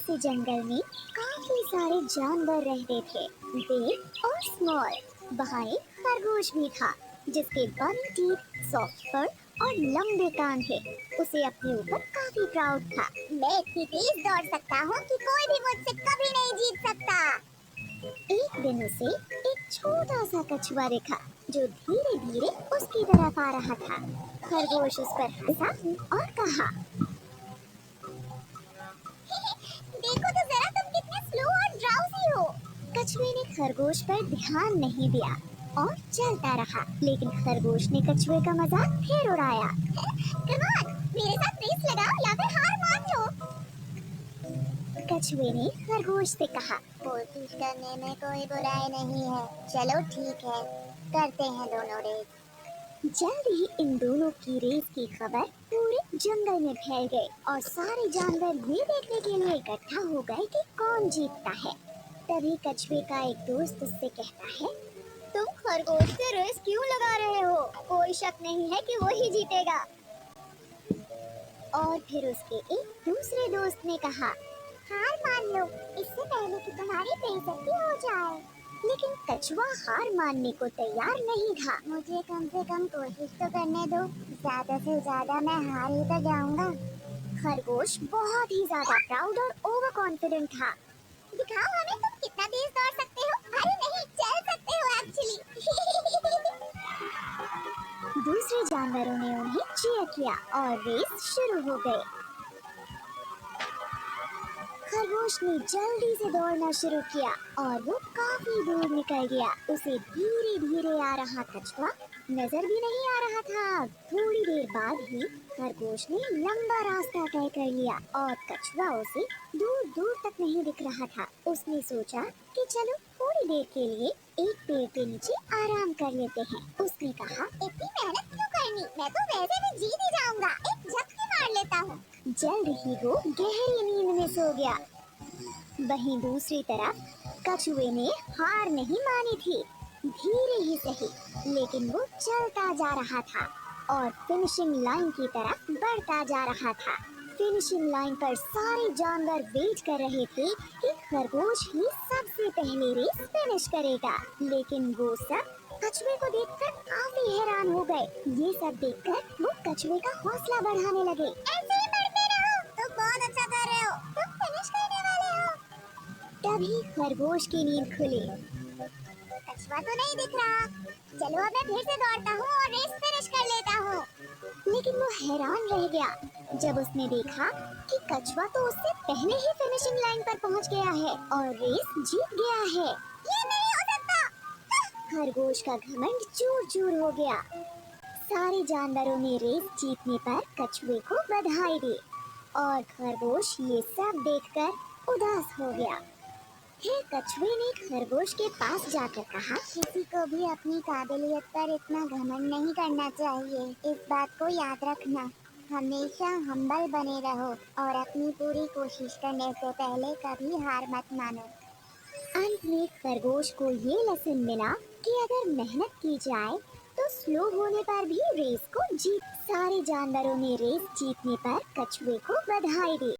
से जंगल में काफी सारे जानवर रहते थे, बिग और स्मॉल। वहाँ एक खरगोश भी था जिसके बड़ी टीथ, सॉफ्ट फर और लंबे कान थे। उसे अपने ऊपर काफी प्राउड था। मैं इतनी तेज दौड़ सकता हूँ कि कोई भी मुझसे कभी नहीं जीत सकता। एक दिन उसे एक छोटा सा कछुआ दिखा जो धीरे धीरे उसकी तरफ आ रहा था। खरगोश उस पर हंसा और कहा, देखो तो जरा तुम कितने स्लो और ड्राउजी हो। कछुए ने खरगोश पर ध्यान नहीं दिया और चलता रहा, लेकिन खरगोश ने कछुए का मजाक फिर उड़ाया। कम ऑन, मेरे साथ रेस लगाओ या फिर हार मान लो। कछुए ने खरगोश से कहा, कोशिश करने में कोई बुराई नहीं है। चलो ठीक है, करते हैं दोनों रेस। जल्द ही इन दोनों की रेस की खबर पूरे जंगल में फैल गई और सारे जानवर ये देखने के लिए इकट्ठा हो गए कि कौन जीतता है। तभी कछुए का एक दोस्त उससे कहता है, तुम खरगोश से रेस क्यों लगा रहे हो? कोई शक नहीं है कि वो ही जीतेगा। और फिर उसके एक दूसरे दोस्त ने कहा, हार मान लो, इससे पहले कि तुम्हारी बेइज्जती हो जाए। लेकिन कछुआ हार मानने को तैयार नहीं था। मुझे कम से कम कोशिश तो करने दो, ज्यादा से ज्यादा मैं हार ही तो जाऊंगा। खरगोश बहुत ही ज्यादा प्राउड और ओवर कॉन्फिडेंट था। दिखाओ हमें तुम कितना तेज दौड़ सकते हो। अरे नहीं, चल सकते हो एक्चुअली। दूसरे जानवरों ने उन्हें चीयर किया और रेस शुरू हो गई। खरगोश ने जल्दी से दौड़ना शुरू किया और वो काफी दूर निकल गया। उसे धीरे धीरे आ रहा कछुआ नजर भी नहीं आ रहा था। थोड़ी देर बाद ही खरगोश ने लंबा रास्ता तय कर लिया और कछुआ उसे दूर दूर तक नहीं दिख रहा था। उसने सोचा कि चलो थोड़ी देर के लिए एक पेड़ के नीचे आराम कर लेते हैं। उसने कहा, इतनी मेहनत क्यों करनी, मैं तो वैसे भी जीत ही जाऊंगा, एक झपकी मार लेता हूँ। जल्द ही वो गहरी नींद में सो गया। वहीं दूसरी तरफ कछुए ने हार नहीं मानी थी। धीरे ही सही, लेकिन वो चलता जा रहा था और फिनिशिंग लाइन की तरफ बढ़ता जा रहा था। फिनिशिंग लाइन पर सारे जानवर वेट कर रहे थे कि खरगोश ही सबसे पहले रेस फिनिश करेगा। लेकिन वो सब कछुए को देखकर काफी हैरान हो गए। ये सब देखकर वो कछुए का हौसला बढ़ाने लगे। ऐसे ही बढ़ते रहो, तुम बहुत अच्छा कर रहे हो, तुम फिनिश करने वाले हो। तभी खरगोश की नींद खुली। कछुआ तो नहीं दिख रहा, चलो अब मैं फिर से दौड़ता हूँ और रेस फिनिश कर लेता हूँ। लेकिन वो हैरान रह गया जब उसने देखा कि कछुआ तो उससे पहले ही फिनिशिंग लाइन पर पहुँच गया है और रेस जीत गया है। ये नहीं हो सकता। खरगोश का घमंड चूर चूर हो गया। सारे जानवरों ने रेस जीतने पर कछुए को बधाई दी और खरगोश ये सब देखकर उदास हो गया। फिर कछुए ने खरगोश के पास जाकर कहा, किसी को भी अपनी काबिलियत पर इतना घमंड नहीं करना चाहिए। इस बात को याद रखना, हमेशा हम्बल बने रहो और अपनी पूरी कोशिश करने से पहले कभी हार मत मानो। अंत में खरगोश को ये लेसन मिला कि अगर मेहनत की जाए तो स्लो होने पर भी रेस को जीत। सारे जानवरों ने रेस जीतने पर कछुए को बधाई दी।